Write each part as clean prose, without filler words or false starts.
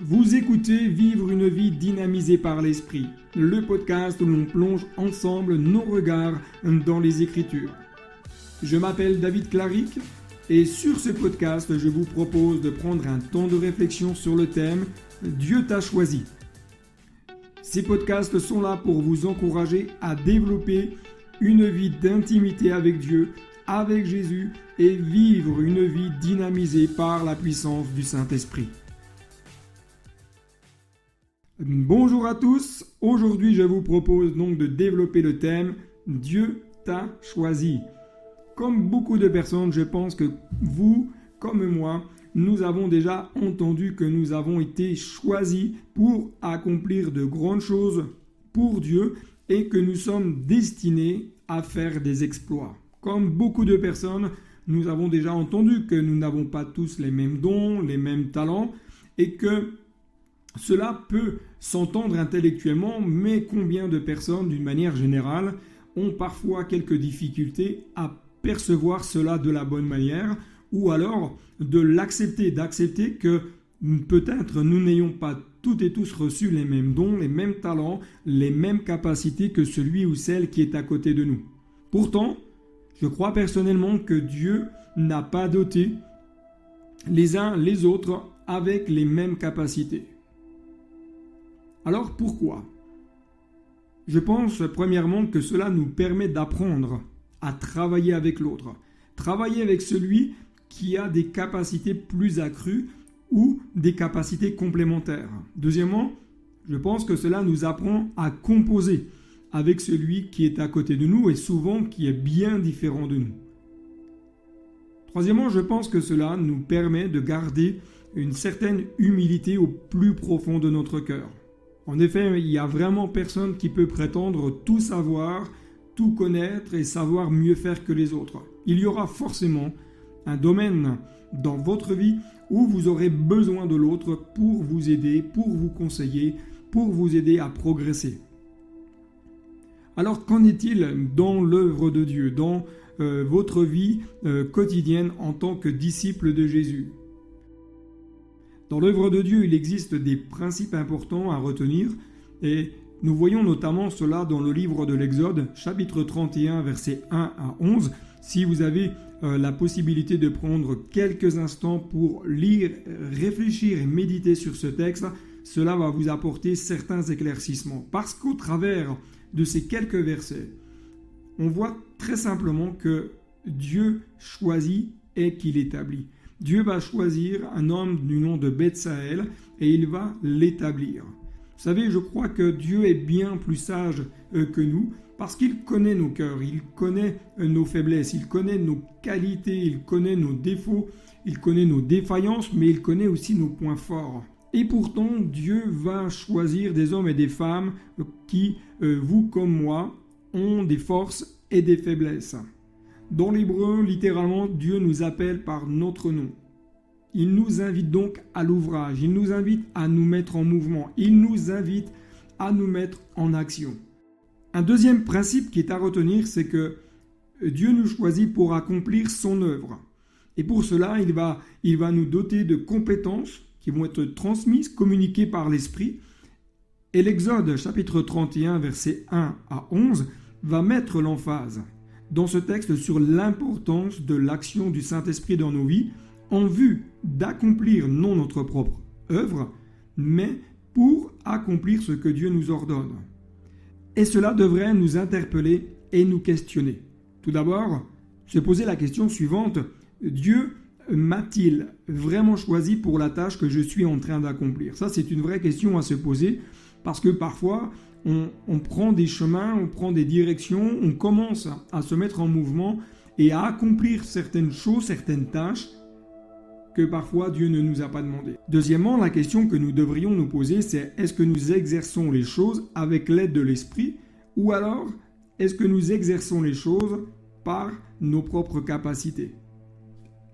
Vous écoutez Vivre une vie dynamisée par l'Esprit, le podcast où l'on plonge ensemble nos regards dans les Écritures. Je m'appelle David Claric et sur ce podcast, je vous propose de prendre un temps de réflexion sur le thème « Dieu t'a choisi ». Ces podcasts sont là pour vous encourager à développer une vie d'intimité avec Dieu, avec Jésus et vivre une vie dynamisée par la puissance du Saint-Esprit. Bonjour à tous, aujourd'hui je vous propose donc de développer le thème « Dieu t'a choisi ». Comme beaucoup de personnes, je pense que vous, comme moi, nous avons déjà entendu que nous avons été choisis pour accomplir de grandes choses pour Dieu et que nous sommes destinés à faire des exploits. Comme beaucoup de personnes, nous avons déjà entendu que nous n'avons pas tous les mêmes dons, les mêmes talents et que cela peut s'entendre intellectuellement, mais combien de personnes, d'une manière générale, ont parfois quelques difficultés à percevoir cela de la bonne manière ou alors de l'accepter, d'accepter que peut-être nous n'ayons pas toutes et tous reçu les mêmes dons, les mêmes talents, les mêmes capacités que celui ou celle qui est à côté de nous. Pourtant, je crois personnellement que Dieu n'a pas doté les uns les autres avec les mêmes capacités. Alors pourquoi ? Je pense premièrement que cela nous permet d'apprendre à travailler avec l'autre, travailler avec celui qui a des capacités plus accrues ou des capacités complémentaires. Deuxièmement, je pense que cela nous apprend à composer avec celui qui est à côté de nous et souvent qui est bien différent de nous. Troisièmement, je pense que cela nous permet de garder une certaine humilité au plus profond de notre cœur. En effet, il n'y a vraiment personne qui peut prétendre tout savoir, tout connaître et savoir mieux faire que les autres. Il y aura forcément un domaine dans votre vie où vous aurez besoin de l'autre pour vous aider, pour vous conseiller, pour vous aider à progresser. Alors qu'en est-il dans l'œuvre de Dieu, dans votre vie quotidienne en tant que disciple de Jésus ? Dans l'œuvre de Dieu, il existe des principes importants à retenir et nous voyons notamment cela dans le livre de l'Exode, chapitre 31, versets 1 à 11. Si vous avez la possibilité de prendre quelques instants pour lire, réfléchir et méditer sur ce texte, cela va vous apporter certains éclaircissements. Parce qu'au travers de ces quelques versets, on voit très simplement que Dieu choisit et qu'il établit. Dieu va choisir un homme du nom de Bethsaël et il va l'établir. Vous savez, je crois que Dieu est bien plus sage que nous parce qu'il connaît nos cœurs, il connaît nos faiblesses, il connaît nos qualités, il connaît nos défauts, il connaît nos défaillances, mais il connaît aussi nos points forts. Et pourtant, Dieu va choisir des hommes et des femmes qui, vous comme moi, ont des forces et des faiblesses. Dans l'hébreu, littéralement, Dieu nous appelle par notre nom. Il nous invite donc à l'ouvrage, il nous invite à nous mettre en mouvement, il nous invite à nous mettre en action. Un deuxième principe qui est à retenir, c'est que Dieu nous choisit pour accomplir son œuvre. Et pour cela, il va nous doter de compétences qui vont être transmises, communiquées par l'Esprit. Et l'Exode, chapitre 31, versets 1 à 11, va mettre l'emphase dans ce texte sur l'importance de l'action du Saint-Esprit dans nos vies en vue d'accomplir non notre propre œuvre, mais pour accomplir ce que Dieu nous ordonne. Et cela devrait nous interpeller et nous questionner. Tout d'abord, se poser la question suivante, Dieu m'a-t-il vraiment choisi pour la tâche que je suis en train d'accomplir ? Ça, c'est une vraie question à se poser parce que parfois, on prend des chemins, on prend des directions, on commence à se mettre en mouvement et à accomplir certaines choses, certaines tâches que parfois Dieu ne nous a pas demandé. Deuxièmement, la question que nous devrions nous poser, c'est est-ce que nous exerçons les choses avec l'aide de l'Esprit ou alors est-ce que nous exerçons les choses par nos propres capacités ?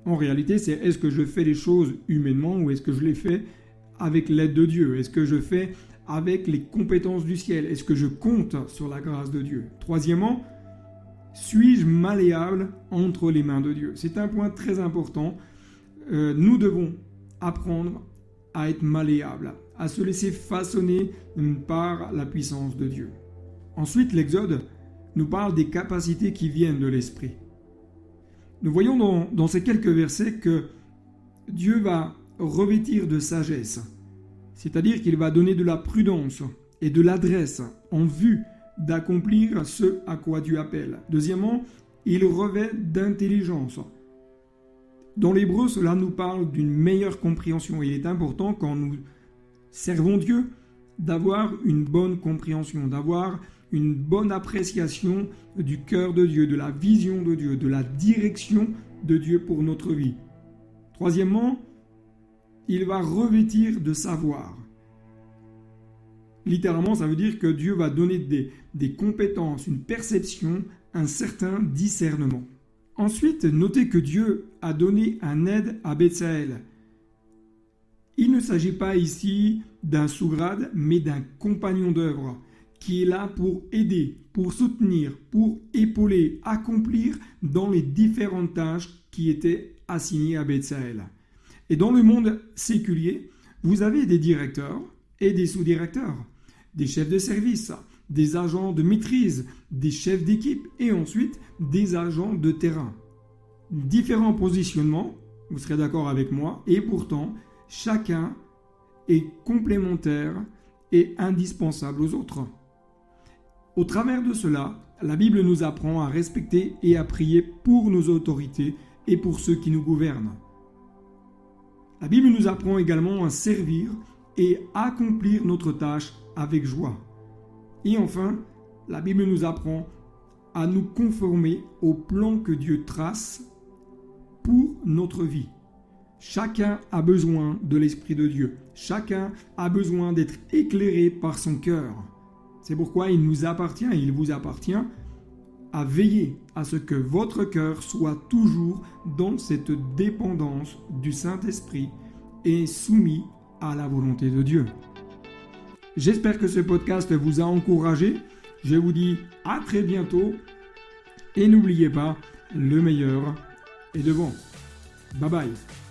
En réalité, c'est est-ce que je fais les choses humainement ou est-ce que je les fais avec l'aide de Dieu ? Est-ce que je fais avec les compétences du ciel ? Est-ce que je compte sur la grâce de Dieu ? Troisièmement, suis-je malléable entre les mains de Dieu ? C'est un point très important. Nous devons apprendre à être malléable, à se laisser façonner par la puissance de Dieu. Ensuite, l'Exode nous parle des capacités qui viennent de l'Esprit. Nous voyons dans ces quelques versets que Dieu va revêtir de sagesse, c'est-à-dire qu'il va donner de la prudence et de l'adresse en vue d'accomplir ce à quoi Dieu appelle. Deuxièmement, il revêt d'intelligence. Dans l'hébreu, cela nous parle d'une meilleure compréhension. Il est important, quand nous servons Dieu, d'avoir une bonne compréhension, d'avoir une bonne appréciation du cœur de Dieu, de la vision de Dieu, de la direction de Dieu pour notre vie. Troisièmement, il va revêtir de savoir. Littéralement, ça veut dire que Dieu va donner des compétences, une perception, un certain discernement. Ensuite, notez que Dieu a donné un aide à Betsaël. Il ne s'agit pas ici d'un sous-grade, mais d'un compagnon d'œuvre qui est là pour aider, pour soutenir, pour épauler, accomplir dans les différentes tâches qui étaient assignées à Betsaël. Et dans le monde séculier, vous avez des directeurs et des sous-directeurs, des chefs de service, des agents de maîtrise, des chefs d'équipe et ensuite des agents de terrain. Différents positionnements, vous serez d'accord avec moi, et pourtant chacun est complémentaire et indispensable aux autres. Au travers de cela, la Bible nous apprend à respecter et à prier pour nos autorités et pour ceux qui nous gouvernent. La Bible nous apprend également à servir et accomplir notre tâche avec joie. Et enfin, la Bible nous apprend à nous conformer au plan que Dieu trace pour notre vie. Chacun a besoin de l'Esprit de Dieu. Chacun a besoin d'être éclairé par son cœur. C'est pourquoi il nous appartient et il vous appartient à veiller à ce que votre cœur soit toujours dans cette dépendance du Saint-Esprit et soumis à la volonté de Dieu. J'espère que ce podcast vous a encouragé. Je vous dis à très bientôt et n'oubliez pas, le meilleur est devant. Bye bye.